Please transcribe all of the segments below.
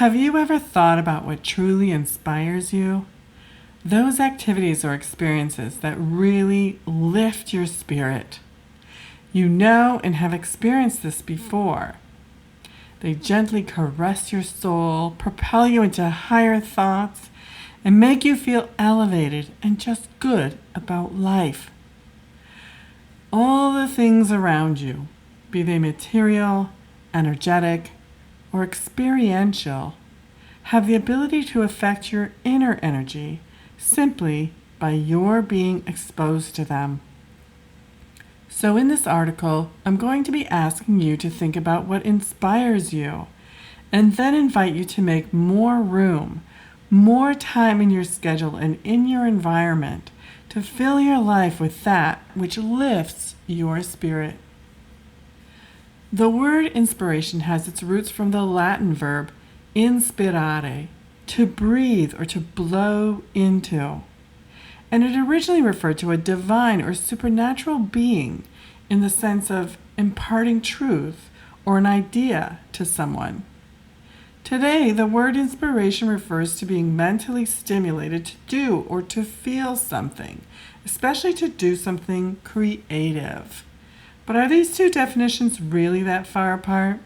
Have you ever thought about what truly inspires you? Those activities or experiences that really lift your spirit. You know and have experienced this before. They gently caress your soul, propel you into higher thoughts, and make you feel elevated and just good about life. All the things around you, be they material, energetic, or experiential, have the ability to affect your inner energy simply by your being exposed to them. So in this article, I'm going to be asking you to think about what inspires you, and then invite you to make more room, more time in your schedule and in your environment to fill your life with that which lifts your spirit. The word inspiration has its roots from the Latin verb inspirare, to breathe or to blow into. And it originally referred to a divine or supernatural being in the sense of imparting truth or an idea to someone. Today, the word inspiration refers to being mentally stimulated to do or to feel something, especially to do something creative. But are these two definitions really that far apart?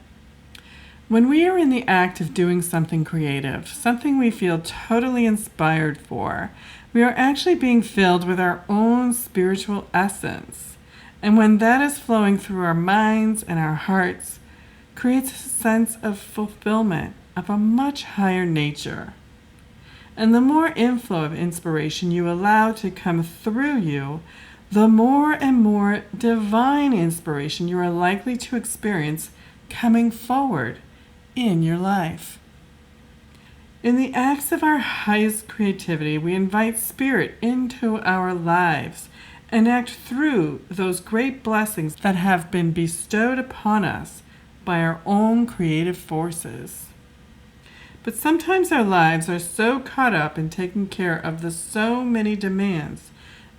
When we are in the act of doing something creative, something we feel totally inspired for, we are actually being filled with our own spiritual essence. And when that is flowing through our minds and our hearts, creates a sense of fulfillment of a much higher nature. And the more inflow of inspiration you allow to come through you, the more and more divine inspiration you are likely to experience coming forward in your life. In the acts of our highest creativity, we invite spirit into our lives and act through those great blessings that have been bestowed upon us by our own creative forces. But sometimes our lives are so caught up in taking care of the so many demands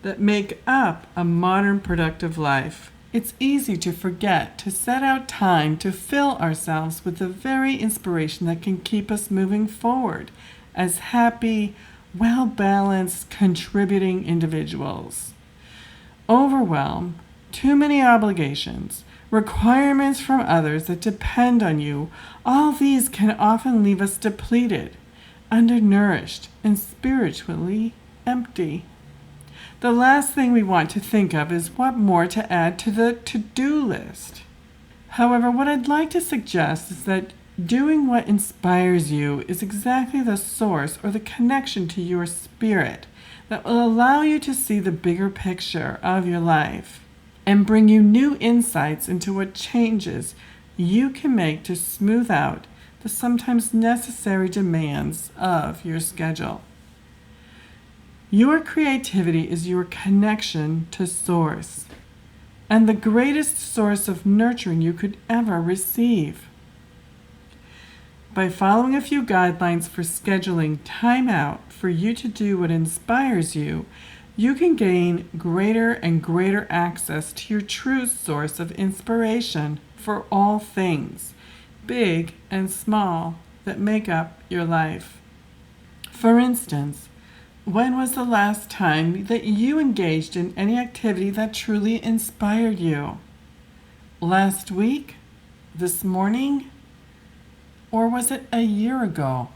that make up a modern productive life, it's easy to forget to set out time to fill ourselves with the very inspiration that can keep us moving forward as happy, well-balanced, contributing individuals. Overwhelm, too many obligations, requirements from others that depend on you, all these can often leave us depleted, undernourished, and spiritually empty. The last thing we want to think of is what more to add to the to-do list. However, what I'd like to suggest is that doing what inspires you is exactly the source or the connection to your spirit that will allow you to see the bigger picture of your life and bring you new insights into what changes you can make to smooth out the sometimes necessary demands of your schedule. Your creativity is your connection to Source, and the greatest source of nurturing you could ever receive. By following a few guidelines for scheduling time out for you to do what inspires you, you can gain greater and greater access to your true source of inspiration for all things, big and small, that make up your life. For instance, when was the last time that you engaged in any activity that truly inspired you? Last week? This morning? Or was it a year ago?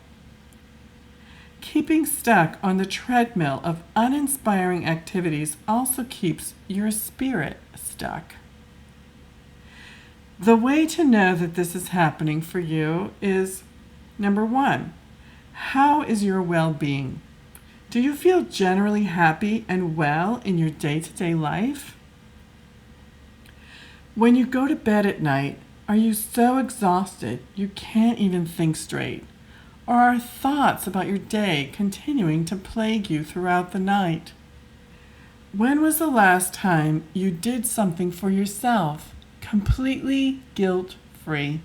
Keeping stuck on the treadmill of uninspiring activities also keeps your spirit stuck. The way to know that this is happening for you is, number one, how is your well-being? Do you feel generally happy and well in your day-to-day life? When you go to bed at night, are you so exhausted you can't even think straight? Or are thoughts about your day continuing to plague you throughout the night? When was the last time you did something for yourself, completely guilt-free?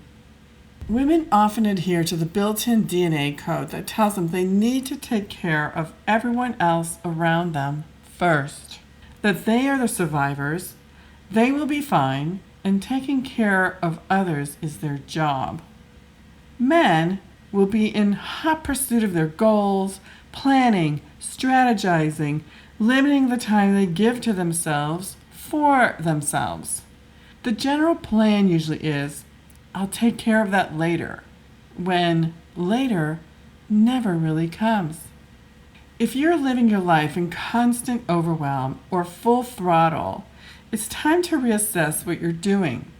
Women often adhere to the built-in DNA code that tells them they need to take care of everyone else around them first, that they are the survivors, they will be fine, and taking care of others is their job. Men will be in hot pursuit of their goals, planning, strategizing, limiting the time they give to themselves for themselves. The general plan usually is, I'll take care of that later, when later never really comes. If you're living your life in constant overwhelm or full throttle, it's time to reassess what you're doing.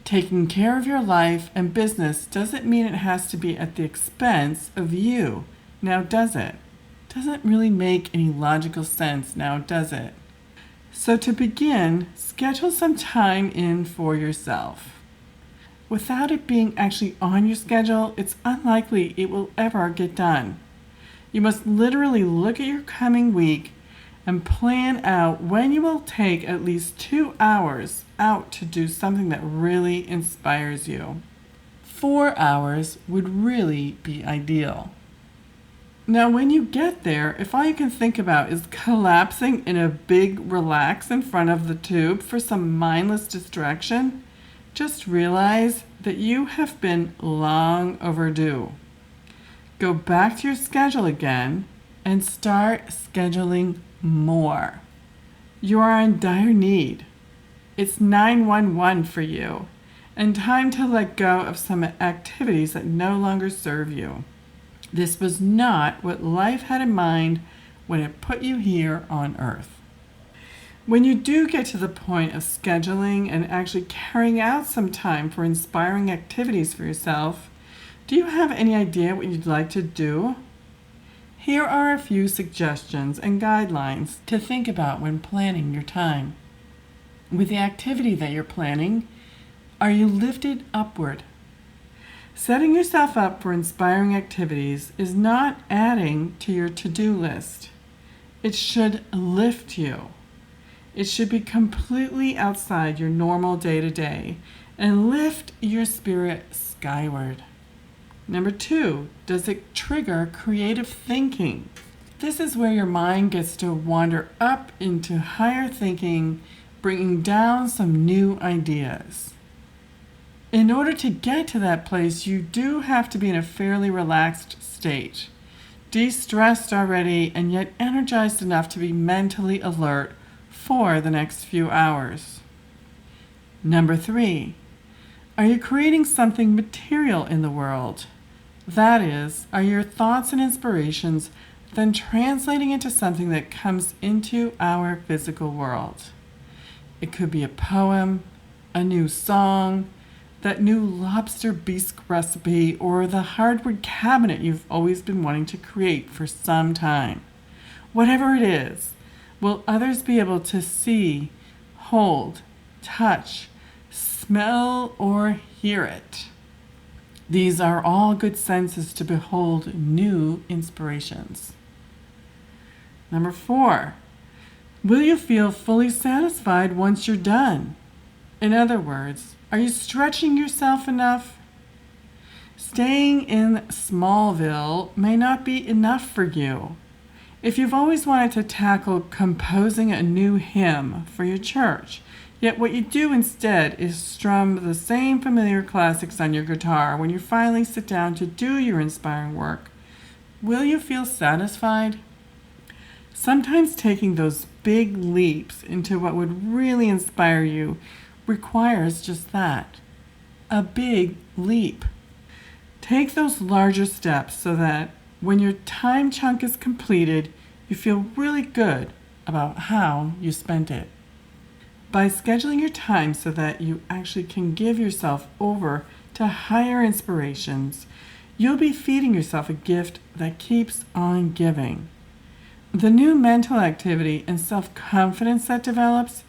Taking care of your life and business doesn't mean it has to be at the expense of you, now does it? Doesn't really make any logical sense, now does it? So to begin, schedule some time in for yourself. Without it being actually on your schedule, it's unlikely it will ever get done. You must literally look at your coming week and plan out when you will take at least 2 hours out to do something that really inspires you. 4 hours would really be ideal. Now, when you get there, if all you can think about is collapsing in a big relax in front of the tube for some mindless distraction, just realize that you have been long overdue. Go back to your schedule again and start scheduling more. You are in dire need. It's 911 for you, and time to let go of some activities that no longer serve you. This was not what life had in mind when it put you here on earth. When you do get to the point of scheduling and actually carrying out some time for inspiring activities for yourself, do you have any idea what you'd like to do? Here are a few suggestions and guidelines to think about when planning your time. With the activity that you're planning, are you lifted upward? Setting yourself up for inspiring activities is not adding to your to-do list. It should lift you. It should be completely outside your normal day-to-day and lift your spirit skyward. Number 2, does it trigger creative thinking? This is where your mind gets to wander up into higher thinking, bringing down some new ideas. In order to get to that place, you do have to be in a fairly relaxed state, de-stressed already, and yet energized enough to be mentally alert for the next few hours. Number 3, are you creating something material in the world? That is, are your thoughts and inspirations then translating into something that comes into our physical world? It could be a poem, a new song, that new lobster bisque recipe, or the hardwood cabinet you've always been wanting to create for some time. Whatever it is, will others be able to see, hold, touch, smell, or hear it? These are all good senses to behold new inspirations. Number 4, will you feel fully satisfied once you're done? In other words, are you stretching yourself enough? Staying in Smallville may not be enough for you. If you've always wanted to tackle composing a new hymn for your church, yet what you do instead is strum the same familiar classics on your guitar when you finally sit down to do your inspiring work, will you feel satisfied? Sometimes taking those big leaps into what would really inspire you requires just that, a big leap. Take those larger steps so that when your time chunk is completed, you feel really good about how you spent it. By scheduling your time so that you actually can give yourself over to higher inspirations, you'll be feeding yourself a gift that keeps on giving. The new mental activity and self-confidence that develops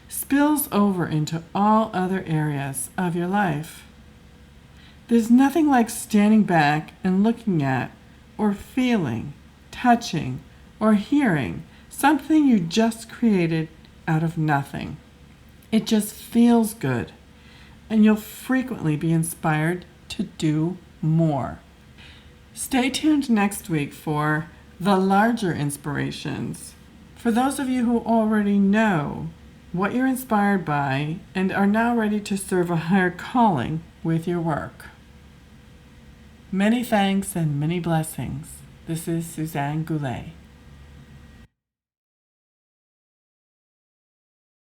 spills over into all other areas of your life. There's nothing like standing back and looking at, or feeling, touching, or hearing something you just created out of nothing. It just feels good, and you'll frequently be inspired to do more. Stay tuned next week for the larger inspirations. For those of you who already know what you're inspired by and are now ready to serve a higher calling with your work. Many thanks and many blessings. This is Suzanne Goulet.